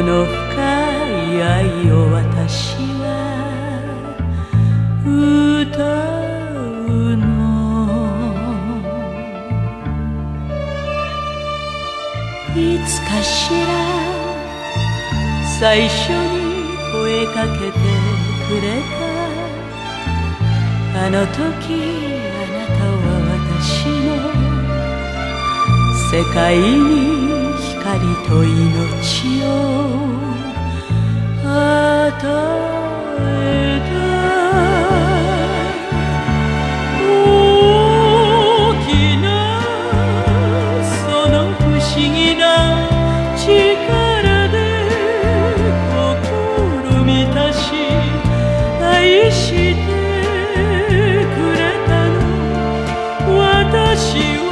の深い愛を私は歌うの。いつかしら最初に声かけてくれたあの時、あなたは私の世界に光と命を与えた。大きなその不思議な力で心満たし愛してくれたの。私は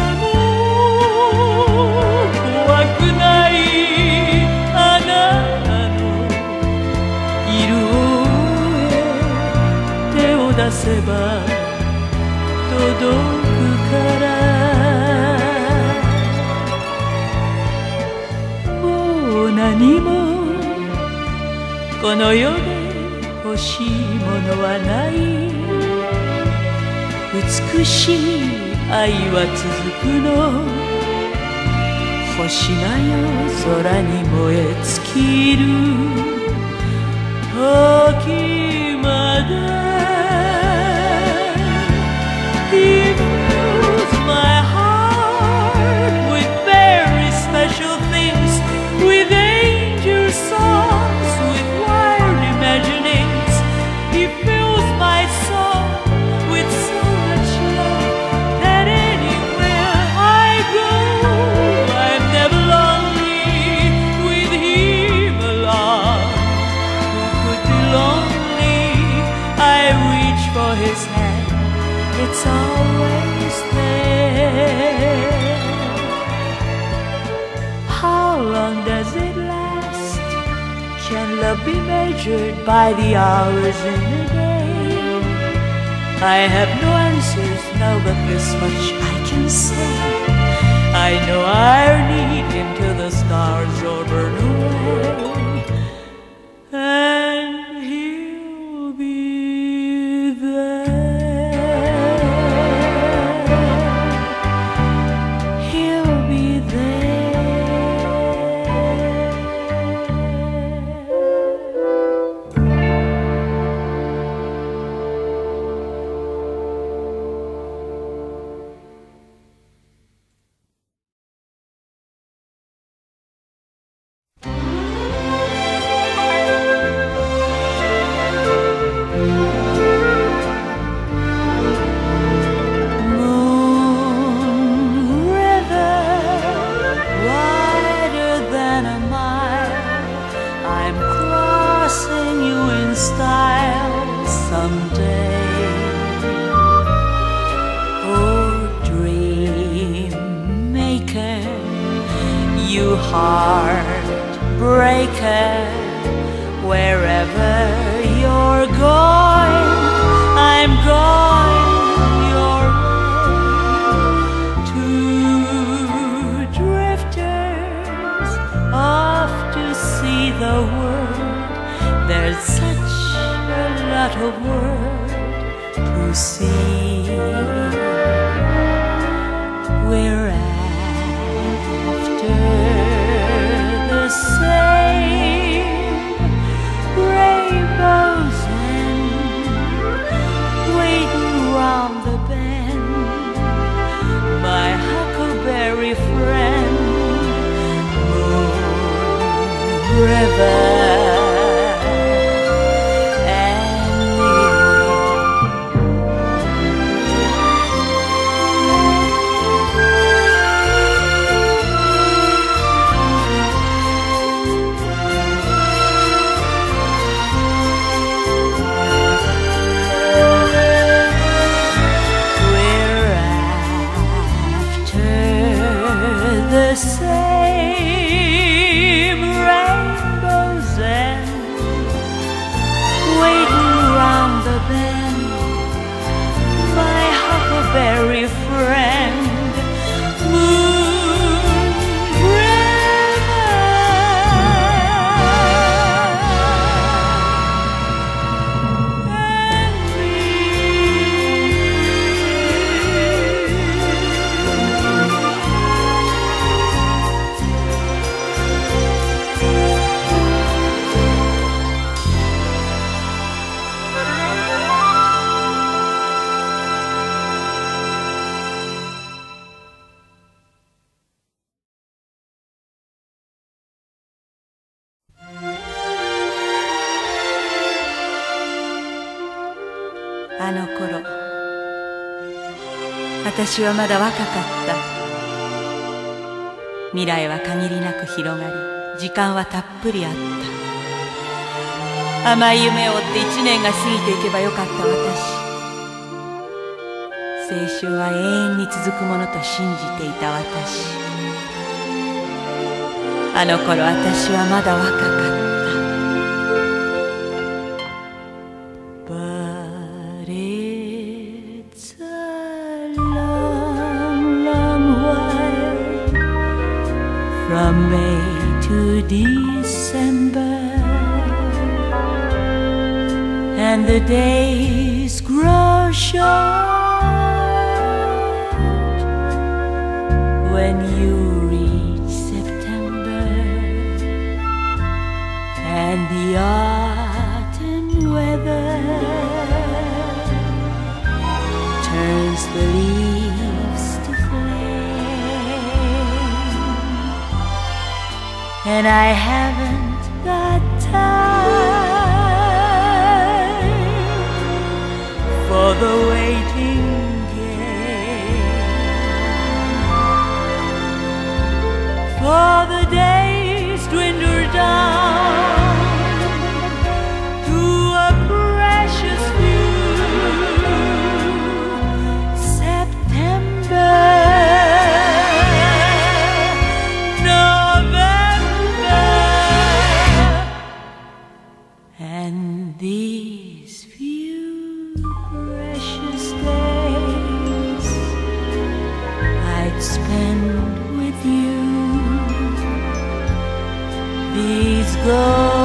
出せば届くから。もう何もこの世で欲しいものはない。美しい愛は続くの。星が夜空に燃え尽きる時まで。He fills my heart with very special things, with angel songs, with wild imaginings. He fills my soul with so much love that anywhere I go, I'm never lonely with him along. Who could be lonely? I reach for his hand. It's always there. How long does it last? Can love be measured by the hours in the day? I have no answers now, but this much I can say. I know I'll need him till the stars all burn away, and he'll be there. Heartbreaker, wherever you're going, I'm going your way. Two drifters off to see the world. There's such a lot of world to see. We're the same rainbows and waiting round the bend, my huckleberry friend, Moon River. The same rainbows 私はまだ若かった。未来は限りなく広がり、時間はたっぷりあった。甘い夢を追って1年が過ぎていけばよかった私。青春は永遠に続くものと信じていた私。あの頃私はまだ若かった。But it's a long, long while from May to December, and the days grow short when you reach September, and the autumn weather turns the leaves to flame, and I haven't got time for the waiting game, for the days dwindle down to a precious few. September, November, and these few precious days I'd spend with you. These go